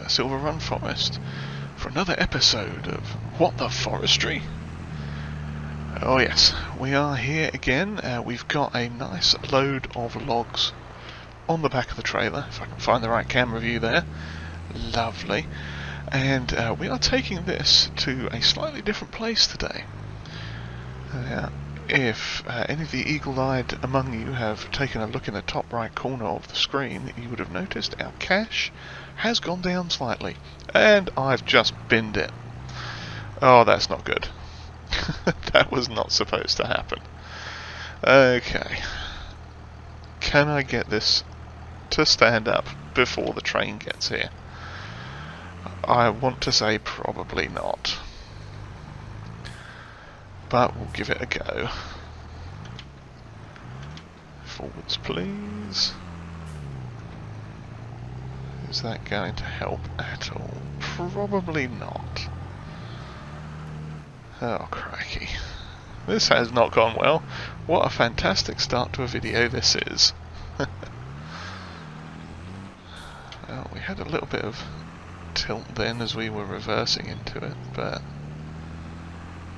Silverrun Forest for another episode of What the Forestry? Oh yes, we are here again. We've got a nice load of logs on the back of the trailer, if I can find the right camera view there. Lovely. And we are taking this to a slightly different place today. If any of the eagle-eyed among you have taken a look in the top right corner of the screen, you would have noticed our cache has gone down slightly, and I've just binned it. Oh, that's not good. That was not supposed to happen. Okay. Can I get this to stand up before the train gets here? I want to say probably not. But we'll give it a go. Forwards, please. Is that going to help at all? Probably not. Oh, crikey. This has not gone well. What a fantastic start to a video this is. Well, we had a little bit of tilt then as we were reversing into it, but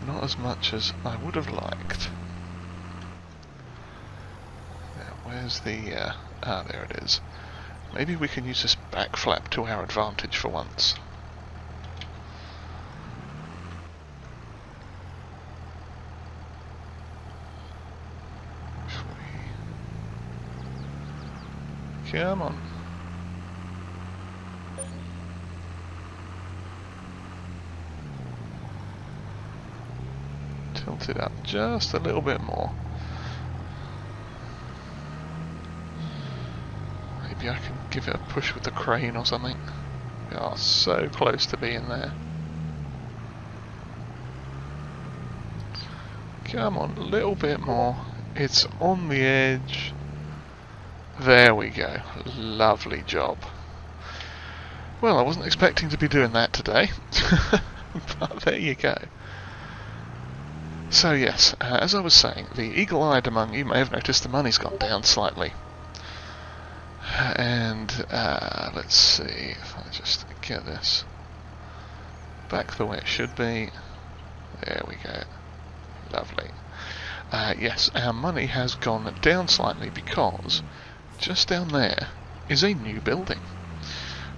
not as much as I would have liked. Now, where's the... there it is. Maybe we can use this back flap to our advantage for once. Come on. Tilt it up just a little bit more. Maybe I can give it a push with the crane or something. We are so close to being there. Come on, a little bit more. It's on the edge. There we go. Lovely job. Well, I wasn't expecting to be doing that today. But there you go. So yes, as I was saying, the eagle-eyed among you may have noticed the money's gone down slightly. And let's see if I just get this back the way it should be. There we go. Lovely. Yes, our money has gone down slightly because just down there is a new building.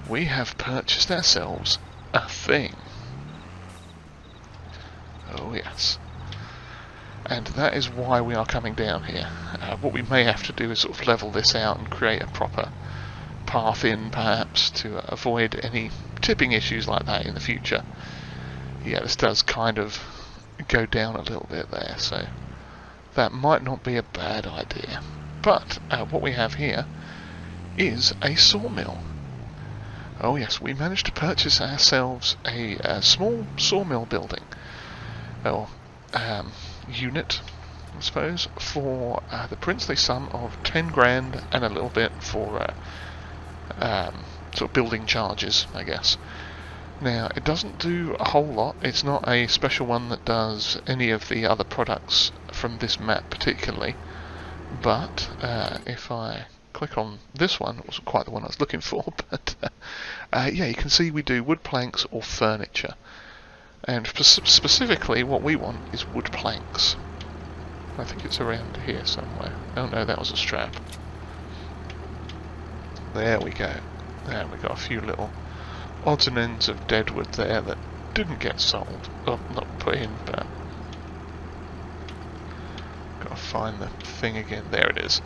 We have purchased ourselves a thing. Oh yes. And that is why we are coming down here. What we may have to do is sort of level this out and create a proper path in, perhaps, to avoid any tipping issues like that in the future. Yeah, this does kind of go down a little bit there, so that might not be a bad idea. But what we have here is a sawmill. Oh yes, we managed to purchase ourselves a small sawmill building. Unit, I suppose, for the princely sum of 10 grand and a little bit for sort of building charges, I guess. Now, it doesn't do a whole lot. It's not a special one that does any of the other products from this map particularly, but if I click on this one, it wasn't quite the one I was looking for, but yeah, you can see we do wood planks or furniture. And specifically what we want is wood planks. I think it's around here somewhere. Oh no, that was a strap. There we go. There we got a few little odds and ends of deadwood there that didn't get sold. Oh, not put in, but gotta find the thing again. There it is.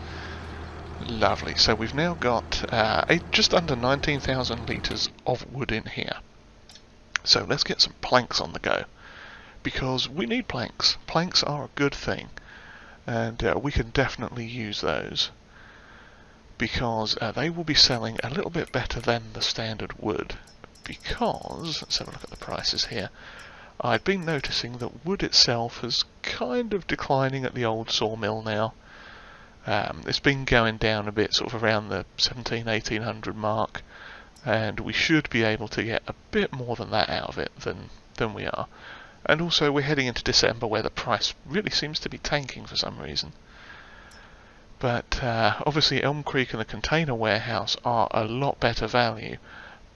Lovely. So we've now got just under 19,000 litres of wood in here. So let's get some planks on the go, because we need planks. Planks are a good thing, and we can definitely use those, because they will be selling a little bit better than the standard wood, because, let's have a look at the prices here, I've been noticing that wood itself is kind of declining at the old sawmill now. It's been going down a bit, sort of around the 1800 mark, and we should be able to get a bit more than that out of it than we are. And also we're heading into December where the price really seems to be tanking for some reason. But obviously Elm Creek and the container warehouse are a lot better value,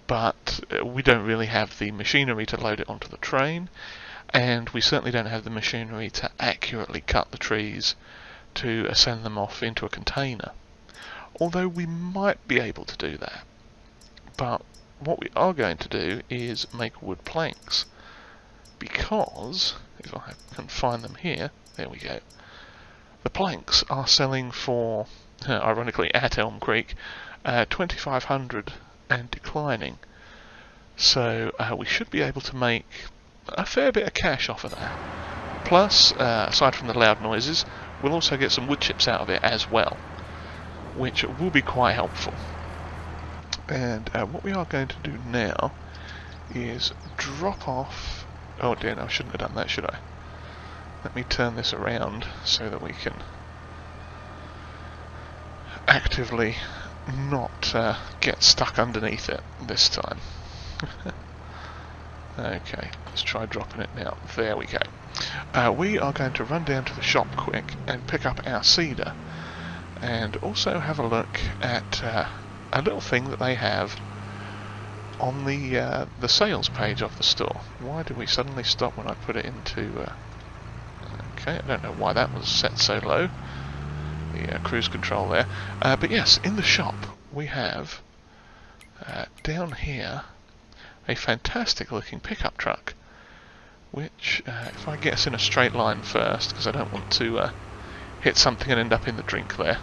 but we don't really have the machinery to load it onto the train, and we certainly don't have the machinery to accurately cut the trees to send them off into a container. Although we might be able to do that. But what we are going to do is make wood planks, because if I can find them here, there we go. The planks are selling for, ironically at Elm Creek, 2,500 and declining. So we should be able to make a fair bit of cash off of that. Plus, aside from the loud noises, we'll also get some wood chips out of it as well, which will be quite helpful. And what we are going to do now is drop off... Oh dear, no, I shouldn't have done that, should I? Let me turn this around so that we can actively not get stuck underneath it this time. Okay, let's try dropping it now. There we go. We are going to run down to the shop quick and pick up our cedar, and also have a look at a little thing that they have on the sales page of the store. Why did we suddenly stop when I put it into... Okay, I don't know why that was set so low, the cruise control there. But yes, in the shop we have, down here, a fantastic looking pickup truck, which, if I get us in a straight line first, because I don't want to hit something and end up in the drink there.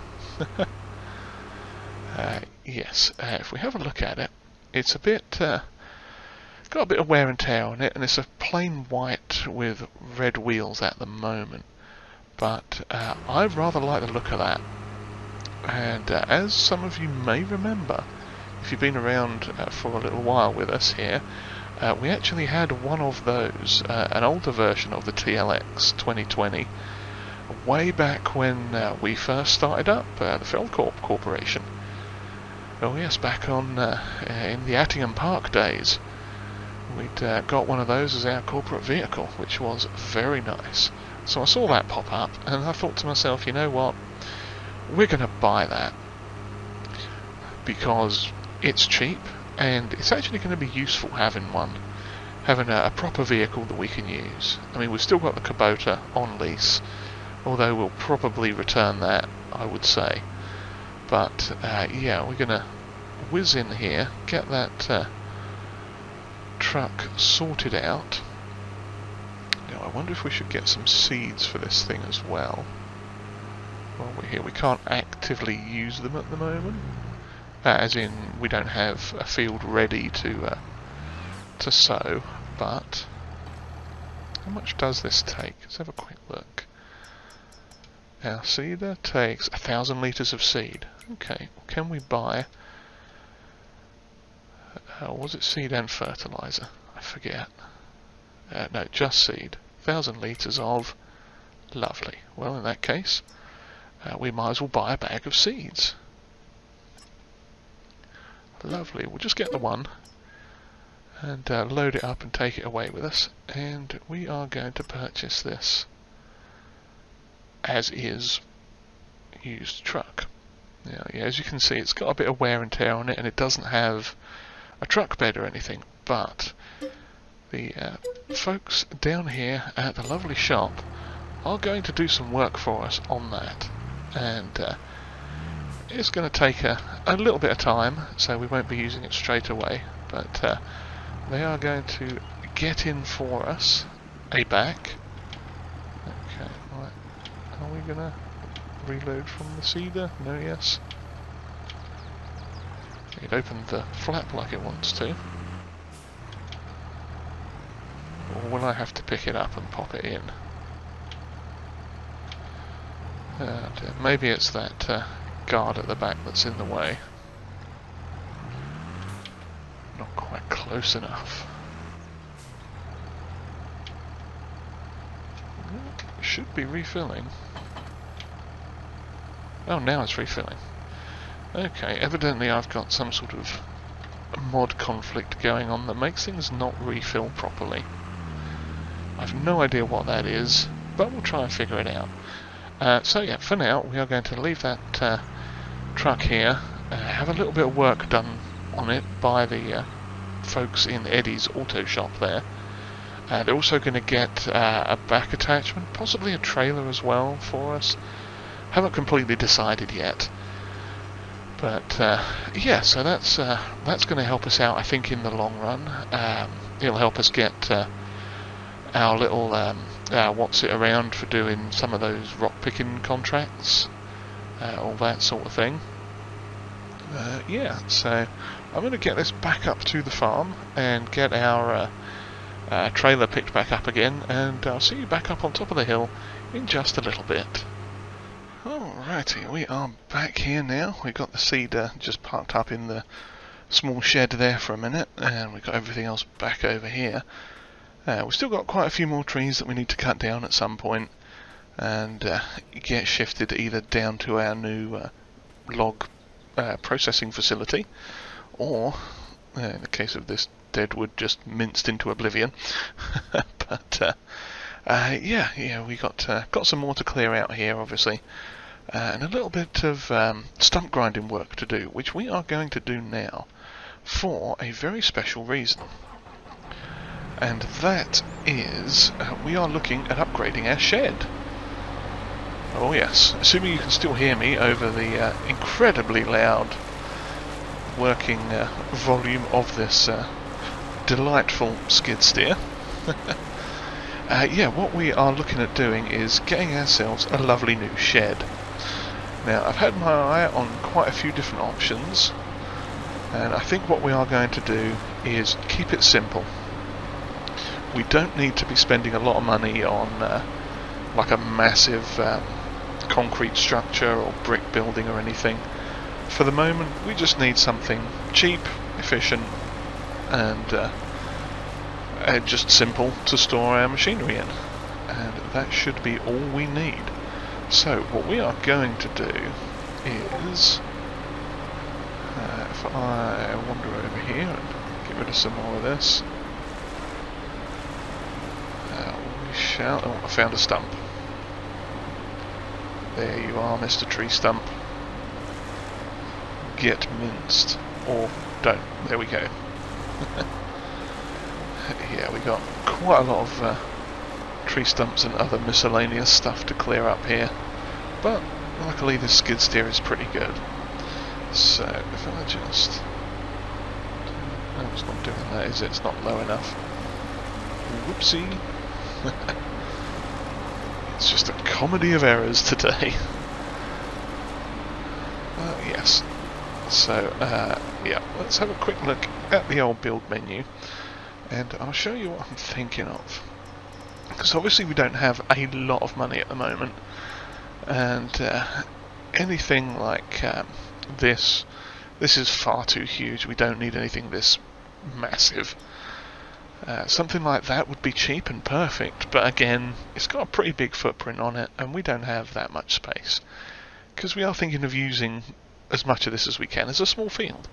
Yes, if we have a look at it, it's a bit, got a bit of wear and tear on it, and it's a plain white with red wheels at the moment. But I rather like the look of that. And as some of you may remember, if you've been around for a little while with us here, we actually had one of those, an older version of the TLX 2020, way back when we first started up the Feldcorp Corporation. Oh yes, back on in the Attingham Park days. We'd got one of those as our corporate vehicle, which was very nice. So I saw that pop up, and I thought to myself, you know what, we're going to buy that, because it's cheap, and it's actually going to be useful having one, having a proper vehicle that we can use. I mean, we've still got the Kubota on lease, although we'll probably return that, I would say. But yeah, we're going to whiz in here, get that truck sorted out. Now I wonder if we should get some seeds for this thing as well. While we're here, we can't actively use them at the moment, as in we don't have a field ready to sow. But how much does this take? Let's have a quick look. Our cedar takes 1,000 litres of seed. Okay, can we buy... was it seed and fertiliser? I forget. No, just seed. 1,000 litres of... Lovely. Well, in that case, we might as well buy a bag of seeds. Lovely. We'll just get the one and load it up and take it away with us. And we are going to purchase this as is used truck. Now, yeah, as you can see, it's got a bit of wear and tear on it, and it doesn't have a truck bed or anything, but the folks down here at the lovely shop are going to do some work for us on that, and it's going to take a little bit of time, so we won't be using it straight away, but they are going to get in for us a back. Okay, right. Are we going to reload from the cedar? No, yes. It opened the flap like it wants to. Or will I have to pick it up and pop it in? Maybe it's that guard at the back that's in the way. Not quite close enough. Should be refilling. Oh, now it's refilling. Okay, evidently I've got some sort of mod conflict going on that makes things not refill properly. I've no idea what that is, but we'll try and figure it out. So yeah, for now we are going to leave that truck here, have a little bit of work done on it by the folks in Eddie's auto shop there. They're also going to get a back attachment, possibly a trailer as well for us. Haven't completely decided yet. But yeah, so that's going to help us out, I think, in the long run. It'll help us get our little what's it around for doing some of those rock picking contracts, all that sort of thing. Yeah, so I'm going to get this back up to the farm and get our trailer picked back up again, and I'll see you back up on top of the hill in just a little bit. Alrighty, we are back here now. We've got the cedar just parked up in the small shed there for a minute, and we've got everything else back over here. We've still got quite a few more trees that we need to cut down at some point and get shifted either down to our new log processing facility, or in the case of this dead wood, just minced into oblivion. But yeah, we got some more to clear out here, obviously, and a little bit of stump grinding work to do, which we are going to do now for a very special reason. And that is, we are looking at upgrading our shed. Oh yes, assuming you can still hear me over the incredibly loud working volume of this delightful skid steer. Yeah, what we are looking at doing is getting ourselves a lovely new shed. Now, I've had my eye on quite a few different options, and I think what we are going to do is keep it simple. We don't need to be spending a lot of money on like a massive concrete structure or brick building or anything. For the moment, we just need something cheap, efficient, and just simple to store our machinery in. And that should be all we need. So what we are going to do is, if I wander over here and get rid of some more of this, we shall... Oh, I found a stump. There you are, Mr. Tree Stump. Get minced. Or don't. There we go. Yeah, we got quite a lot of tree stumps and other miscellaneous stuff to clear up here, but luckily this skid steer is pretty good. So if I just... No, it's not doing that, is it? It's not low enough. Whoopsie. It's just a comedy of errors today. Yes. So, yeah, let's have a quick look at the old build menu, and I'll show you what I'm thinking of. Because obviously we don't have a lot of money at the moment, and anything like this is far too huge. We don't need anything this massive. Something like that would be cheap and perfect, but again, it's got a pretty big footprint on it, and we don't have that much space. Because we are thinking of using as much of this as we can as a small field.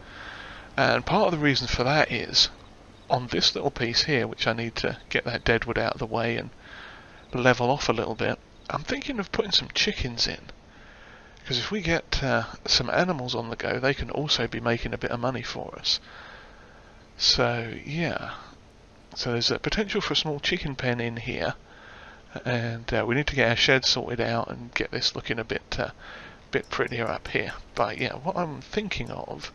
And part of the reason for that is, on this little piece here, which I need to get that deadwood out of the way and level off a little bit, I'm thinking of putting some chickens in. Because if we get some animals on the go, they can also be making a bit of money for us. So, yeah. So there's a potential for a small chicken pen in here, and we need to get our shed sorted out and get this looking a bit prettier up here. But yeah, what I'm thinking of,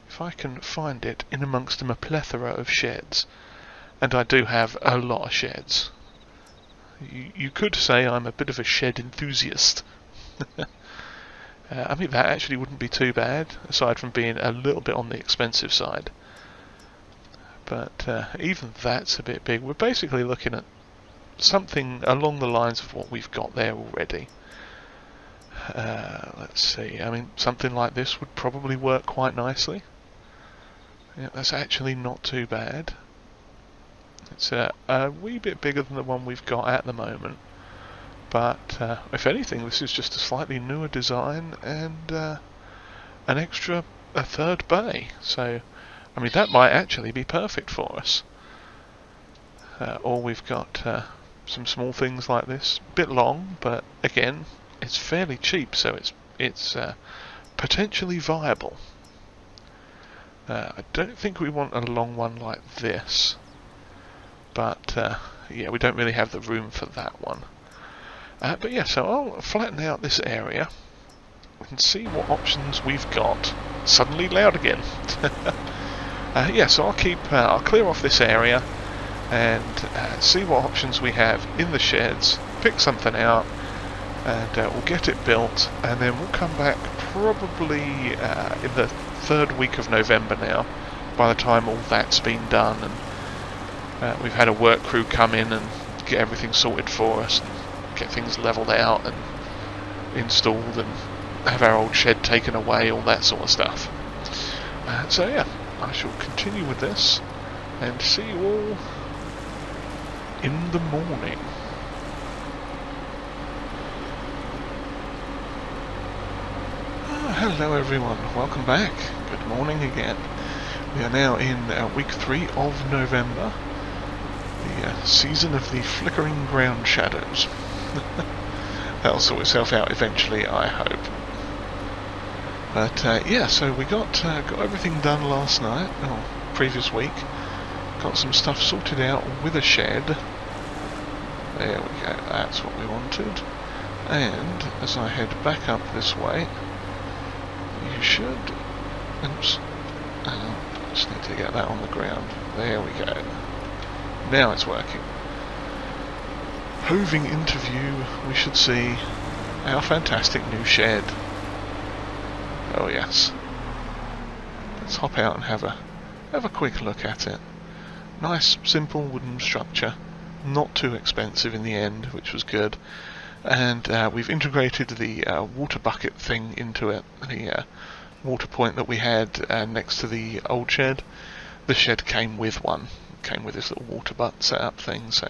if I can find it in amongst a plethora of sheds, and I do have a lot of sheds. You could say I'm a bit of a shed enthusiast. I think that actually wouldn't be too bad, aside from being a little bit on the expensive side. But even that's a bit big. We're basically looking at something along the lines of what we've got there already. Let's see, I mean, something like this would probably work quite nicely. Yeah, that's actually not too bad. It's a wee bit bigger than the one we've got at the moment. But if anything, this is just a slightly newer design and a third bay. So, I mean, that might actually be perfect for us. Or we've got some small things like this, bit long, but again, it's fairly cheap, so it's potentially viable. I don't think we want a long one like this, but yeah, we don't really have the room for that one. But yeah, so I'll flatten out this area and see what options we've got. Suddenly loud again. Yeah, so I'll clear off this area and see what options we have in the sheds, pick something out, and we'll get it built, and then we'll come back probably in the third week of November now, by the time all that's been done and we've had a work crew come in and get everything sorted for us, and get things leveled out and installed, and have our old shed taken away, all that sort of stuff. So yeah, I shall continue with this and see you all in the morning. Hello everyone, welcome back. Good morning again. We are now in week 3 of November, the season of the flickering ground shadows. That'll sort itself out eventually, I hope. But yeah, so we got everything done last night, or previous week. Got some stuff sorted out with a shed. There we go, that's what we wanted. And as I head back up this way, you should... Oops. I just need to get that on the ground. There we go. Now it's working. Hoving into view, we should see our fantastic new shed. Oh yes. Let's hop out and have a quick look at it. Nice, simple wooden structure. Not too expensive in the end, which was good. And we've integrated the water bucket thing into it. The water point that we had next to the old shed. The shed came with one. Came with this little water butt setup thing, so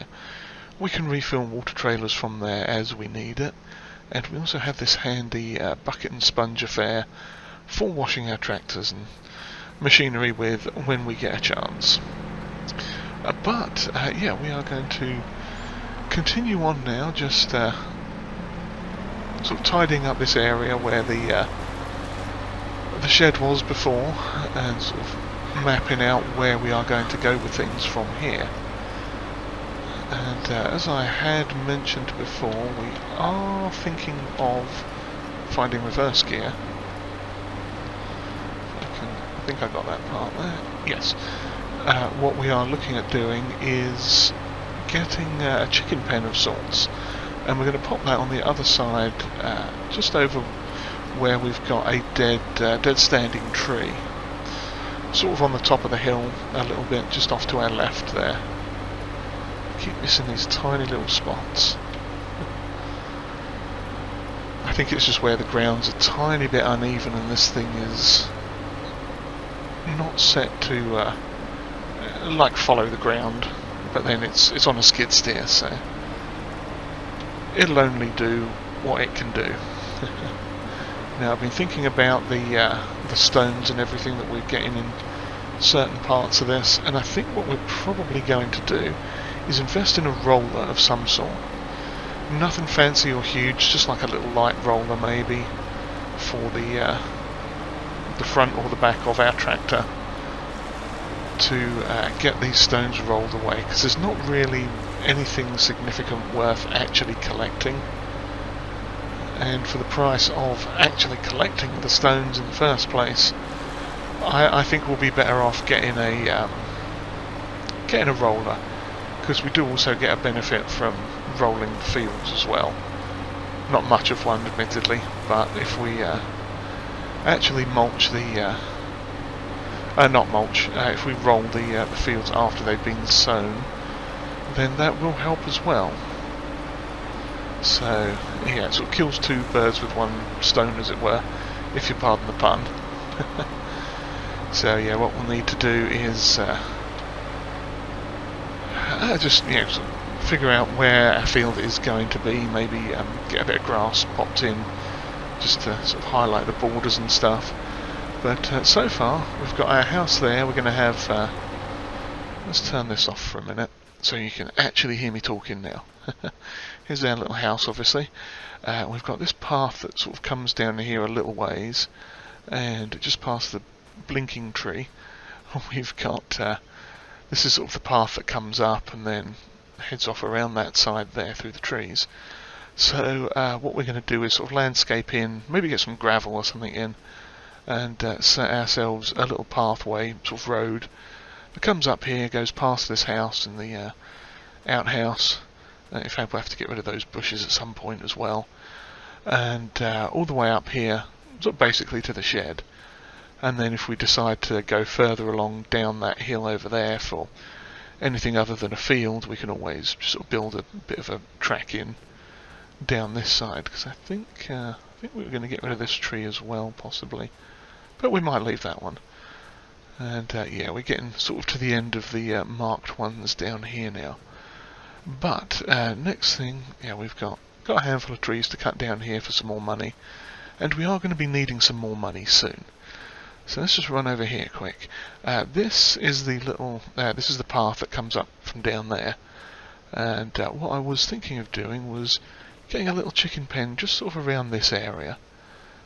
we can refill water trailers from there as we need it. And we also have this handy bucket and sponge affair for washing our tractors and machinery with when we get a chance. But yeah, we are going to continue on now, just sort of tidying up this area where the shed was before, and sort of mapping out where we are going to go with things from here. And as I had mentioned before, we are thinking of finding reverse gear. I think I got that part there. Yes. What we are looking at doing is getting a chicken pen of sorts, and we're going to pop that on the other side, just over where we've got a dead standing tree, sort of on the top of the hill a little bit, just off to our left there. Keep missing these tiny little spots. I think it's just where the ground's a tiny bit uneven, and this thing is not set to like follow the ground, but then it's on a skid steer, so it'll only do what it can do. Now I've been thinking about the stones and everything that we're getting in certain parts of this, and I think what we're probably going to do is invest in a roller of some sort. Nothing fancy or huge, just like a little light roller maybe for the front or the back of our tractor, to get these stones rolled away, because there's not really anything significant worth actually collecting, and for the price of actually collecting the stones in the first place, I think we'll be better off getting a roller, because we do also get a benefit from rolling the fields as well. Not much of one, admittedly, but if we actually mulch the if we roll the fields after they've been sown, then that will help as well. So yeah, it sort of kills two birds with one stone, as it were, if you pardon the pun. So yeah, what we'll need to do is just sort of figure out where our field is going to be. Maybe get a bit of grass popped in, just to sort of highlight the borders and stuff. But so far, we've got our house there. We're going to have... let's turn this off for a minute, so you can actually hear me talking now. Here's our little house, obviously. We've got this path that sort of comes down here a little ways, and just past the blinking tree. we've got this is sort of the path that comes up and then heads off around that side there through the trees. So what we're going to do is sort of landscape in, maybe get some gravel or something in, and set ourselves a little pathway, sort of road, that comes up here, goes past this house and the outhouse. In fact, we'll have to get rid of those bushes at some point as well. And all the way up here, sort of basically to the shed. And then if we decide to go further along down that hill over there for anything other than a field, we can always just sort of build a bit of a track in down this side, because I think we were going to get rid of this tree as well, possibly. But we might leave that one. And yeah, we're getting sort of to the end of the marked ones down here now. But next thing, yeah, we've got a handful of trees to cut down here for some more money, and we are going to be needing some more money soon. So let's just run over here quick. This is the little, this is the path that comes up from down there. And what I was thinking of doing was getting a little chicken pen just sort of around this area.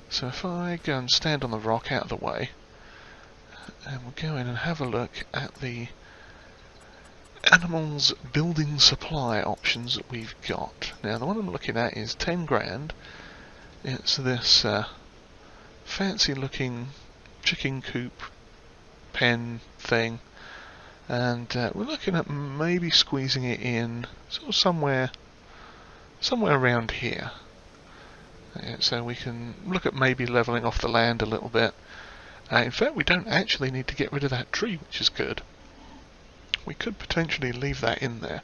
So if I go and stand on the rock out of the way, and we'll go in and have a look at the animals building supply options that we've got. Now the one I'm looking at is 10 grand. It's this fancy looking chicken coop pen thing, and we're looking at maybe squeezing it in sort of somewhere around here. So we can look at maybe levelling off the land a little bit. In fact, we don't actually need to get rid of that tree, which is good. We could potentially leave that in there.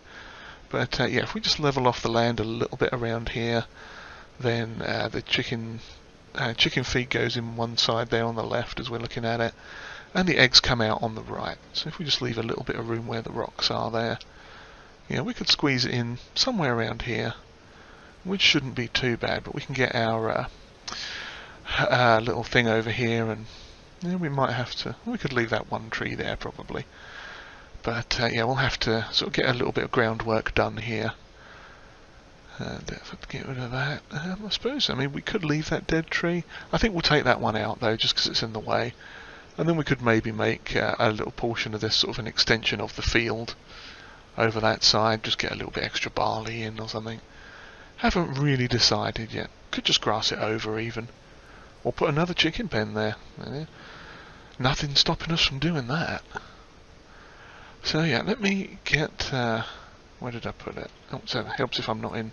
But yeah, if we just level off the land a little bit around here, then the chicken feed goes in one side there on the left as we're looking at it, and the eggs come out on the right. So if we just leave a little bit of room where the rocks are there, yeah, we could squeeze it in somewhere around here, which shouldn't be too bad. But we can get our little thing over here, and yeah, we might have to. We could leave that one tree there probably. But yeah, we'll have to sort of get a little bit of groundwork done here. And if I get rid of that, I suppose, I mean, we could leave that dead tree. I think we'll take that one out though, just because it's in the way. And then we could maybe make a little portion of this sort of an extension of the field over that side. Just get a little bit extra barley in or something. Haven't really decided yet. Could just grass it over even. Or put another chicken pen there. Nothing stopping us from doing that. So yeah, let me get, where did I put it? Oh, so it helps if I'm not in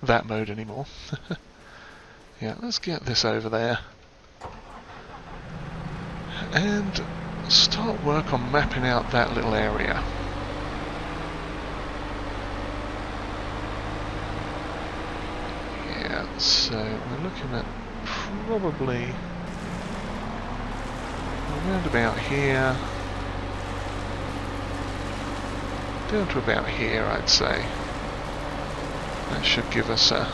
that mode anymore. Yeah, let's get this over there. And start work on mapping out that little area. Yeah, so we're looking at probably around about here. Down to about here, I'd say. That should give us a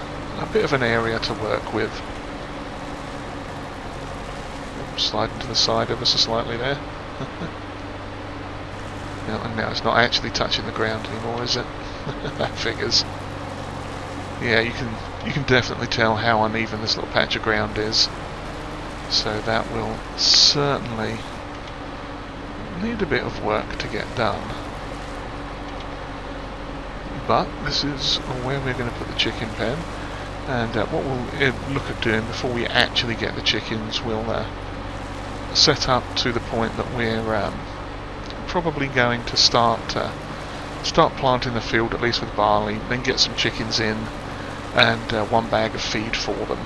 bit of an area to work with. Sliding to the side ever so slightly there. And now it's not actually touching the ground anymore, is it? That figures. Yeah, you can definitely tell how uneven this little patch of ground is. So that will certainly need a bit of work to get done. But this is where we're going to put the chicken pen, and what we'll look at doing before we actually get the chickens, we'll set up to the point that we're probably going to start planting the field, at least with barley, then get some chickens in, and one bag of feed for them.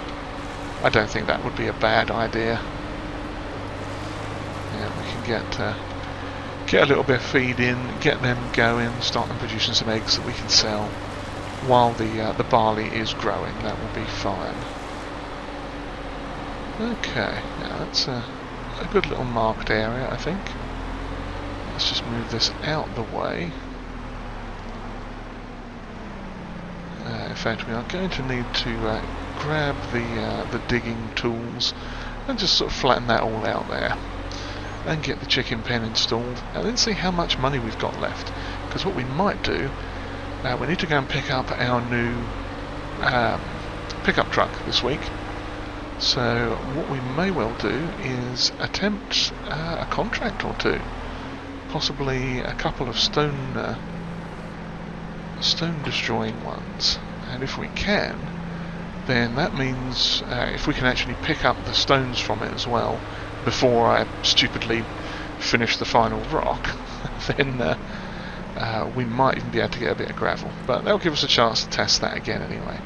I don't think that would be a bad idea. Yeah, we can get a little bit of feed in, get them going, start them producing some eggs that we can sell while the barley is growing. That will be fine. Okay, yeah, that's a good little marked area, I think. Let's just move this out the way. In fact, we are going to need to grab the digging tools and just sort of flatten that all out there. And get the chicken pen installed, and then see how much money we've got left. Because what we might do, we need to go and pick up our new pickup truck this week. So what we may well do is attempt a contract or two. possibly a couple of stone destroying ones, and if we can, then that means if we can actually pick up the stones from it as well before I stupidly finish the final rock, then we might even be able to get a bit of gravel, but that'll give us a chance to test that again anyway.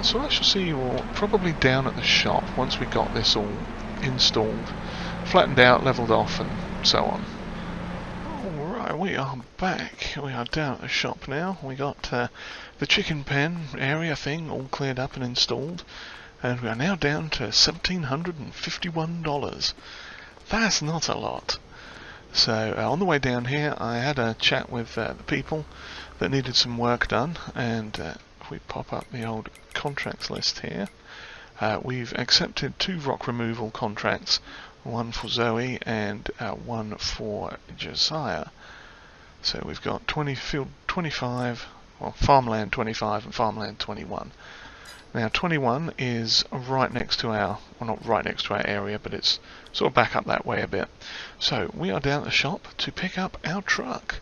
So I shall see you all probably down at the shop once we got this all installed, flattened out, leveled off, and so on. Alright, we are back. We are down at the shop now. We got the chicken pen area thing all cleared up and installed, and we are now down to $1,751. That's not a lot. So on the way down here I had a chat with the people that needed some work done, and if we pop up the old contracts list here, we've accepted 2 rock removal contracts, one for Zoe and one for Josiah. So we've got field 25, well, farmland 25 and farmland 21. Now 21 is right next to our, well, not right next to our area, but it's sort of back up that way a bit. So we are down at the shop to pick up our truck,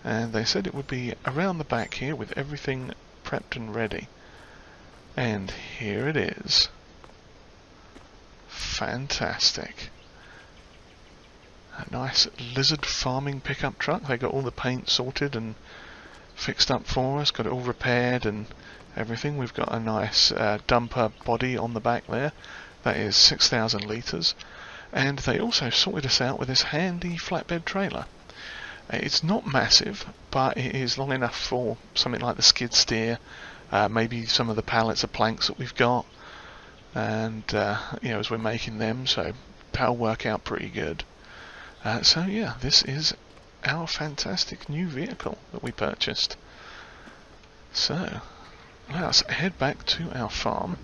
and they said it would be around the back here with everything prepped and ready. And here it is. Fantastic. A nice lizard farming pickup truck. They got all the paint sorted and fixed up for us, got it all repaired and everything. We've got a nice dumper body on the back there. That is 6,000 litres. And they also sorted us out with this handy flatbed trailer. It's not massive, but it is long enough for something like the skid steer, maybe some of the pallets of planks that we've got, and you know, as we're making them, so that'll work out pretty good. So yeah, this is our fantastic new vehicle that we purchased. So let's head back to our farm.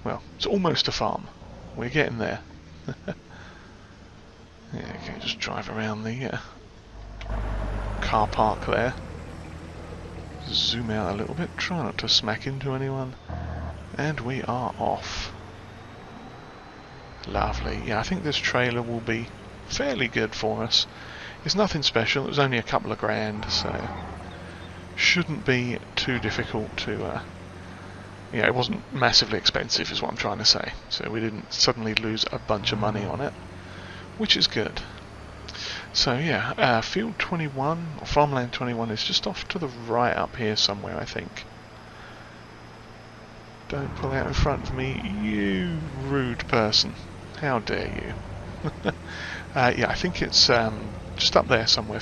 Well, it's almost a farm. We're getting there. Yeah, okay, just drive around the car park there. Zoom out a little bit, try not to smack into anyone. And we are off. Lovely. Yeah, I think this trailer will be fairly good for us. It's nothing special, it was only a couple of grand, so shouldn't be too difficult to yeah, it wasn't massively expensive is what I'm trying to say, so we didn't suddenly lose a bunch of money on it, which is good. So yeah, field 21 or farmland 21 is just off to the right up here somewhere, I think. Don't pull out in front of me, you rude person. How dare you. Yeah, I think it's just up there somewhere,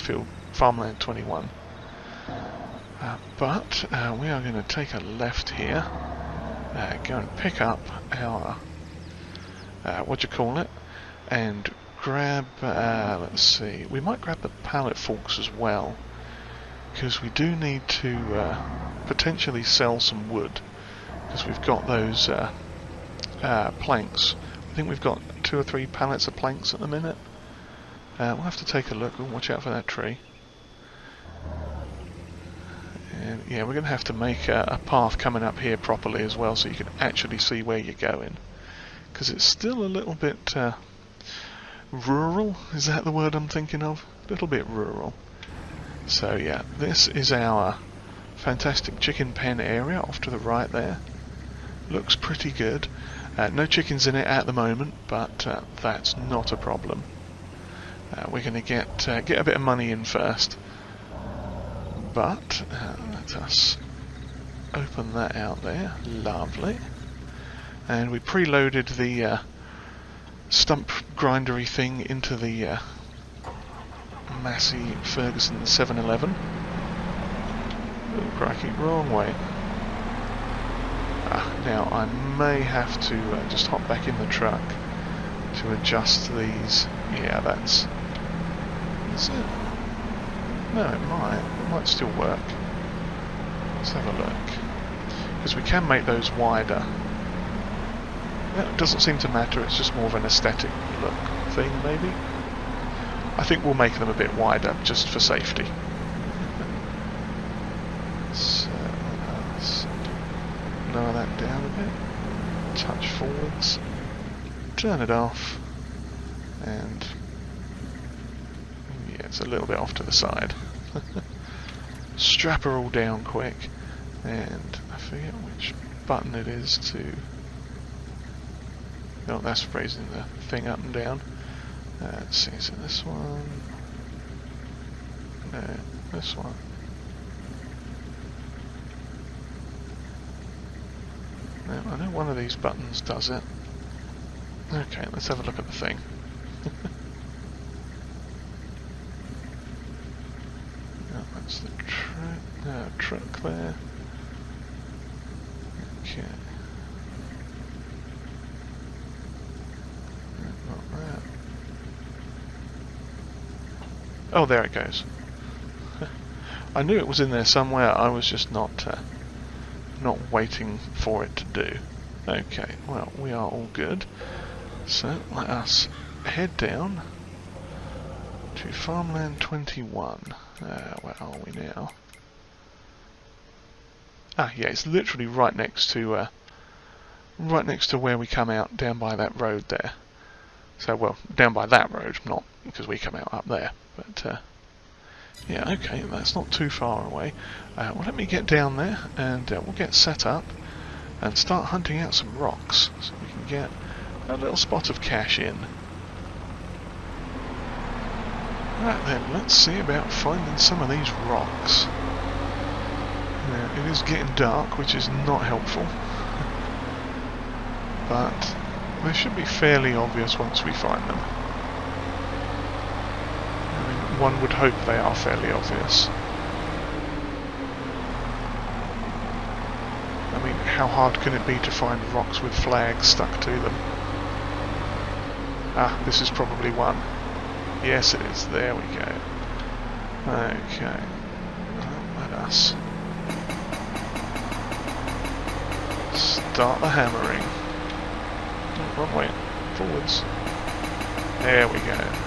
farmland 21. But we are going to take a left here, go and pick up our, and grab, let's see, we might grab the pallet forks as well, because we do need to potentially sell some wood, because we've got those planks. I think we've got 2 or 3 pallets of planks at the minute. We'll have to take a look. We'll watch out for that tree. And yeah, we're going to have to make a path coming up here properly as well, so you can actually see where you're going. Because it's still a little bit rural. Is that the word I'm thinking of? A little bit rural. So yeah, this is our fantastic chicken pen area off to the right there. Looks pretty good. No chickens in it at the moment, but that's not a problem. We're going to get a bit of money in first, but let us open that out there. Lovely. And we preloaded the stump grindery thing into the Massey Ferguson 711. Oh crikey, wrong way. Now I may have to just hop back in the truck to adjust these. Yeah, that's it. No, it might still work. Let's have a look, because we can make those wider. It doesn't seem to matter, it's just more of an aesthetic look thing maybe. I think we'll make them a bit wider just for safety. So let's lower that down a bit, touch forwards, turn it off, and it's a little bit off to the side. Strap her all down quick, and I forget which button it is to... Oh, that's raising the thing up and down. Let's see, is it this one? No, this one. No, I know one of these buttons does it. Okay, let's have a look at the thing. Oh, that's the truck there. Okay. Not that. Oh, there it goes. I knew it was in there somewhere. I was just not waiting for it to do. Okay, well, we are all good. So let us head down to farmland 21. Where are we now? Ah, yeah, it's literally right next to where we come out, down by that road there. So, well, down by that road, not because we come out up there. But yeah, okay, that's not too far away. Well, let me get down there, and we'll get set up and start hunting out some rocks so we can get a little spot of cash in. Right then, let's see about finding some of these rocks. Now, it is getting dark, which is not helpful, but they should be fairly obvious once we find them. I mean, one would hope they are fairly obvious. I mean, how hard can it be to find rocks with flags stuck to them? Ah, this is probably one. Yes, it is. There we go. Okay. Let us start the hammering. Oh, wrong way. Forwards. There we go.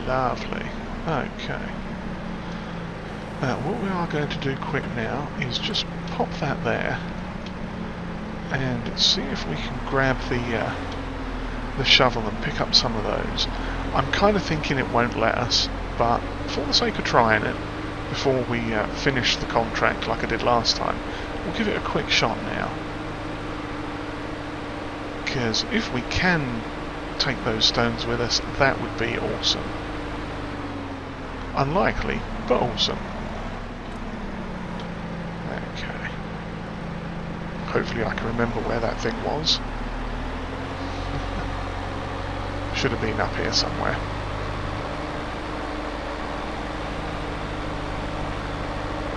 Lovely. Okay. What we are going to do quick now is just pop that there and see if we can grab the shovel and pick up some of those. I'm kind of thinking it won't let us, but for the sake of trying it, before we finish the contract like I did last time, we'll give it a quick shot now. Because if we can take those stones with us, that would be awesome. Unlikely, but awesome. Okay. Hopefully I can remember where that thing was. Should have been up here somewhere.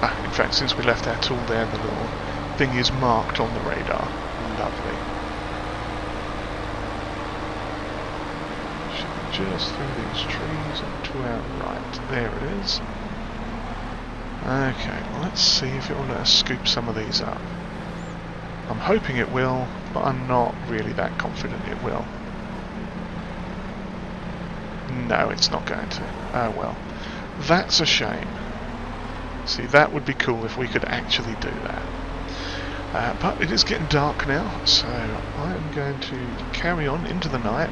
Ah, in fact, since we left our tool there, the little thing is marked on the radar. Lovely. Just through these trees and to our right. There it is. Okay, well, let's see if it will let us scoop some of these up. I'm hoping it will, but I'm not really that confident it will. No, it's not going to. Oh well. That's a shame. See, that would be cool if we could actually do that. But it is getting dark now, so I am going to carry on into the night,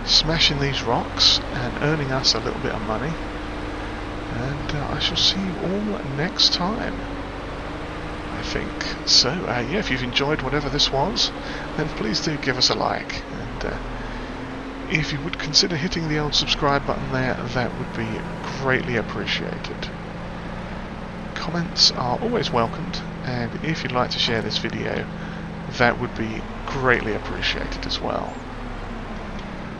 smashing these rocks and earning us a little bit of money, and I shall see you all next time, I think. So yeah, if you've enjoyed whatever this was, then please do give us a like, and if you would consider hitting the old subscribe button there, that would be greatly appreciated. Comments are always welcomed, and if you'd like to share this video, that would be greatly appreciated as well.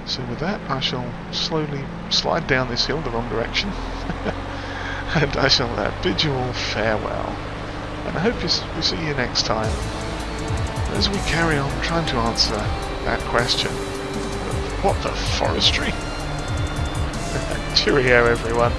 So with that, I shall slowly slide down this hill the wrong direction, and I shall bid you all farewell. And I hope we see you next time, as we carry on trying to answer that question of what the forestry? Cheerio, everyone.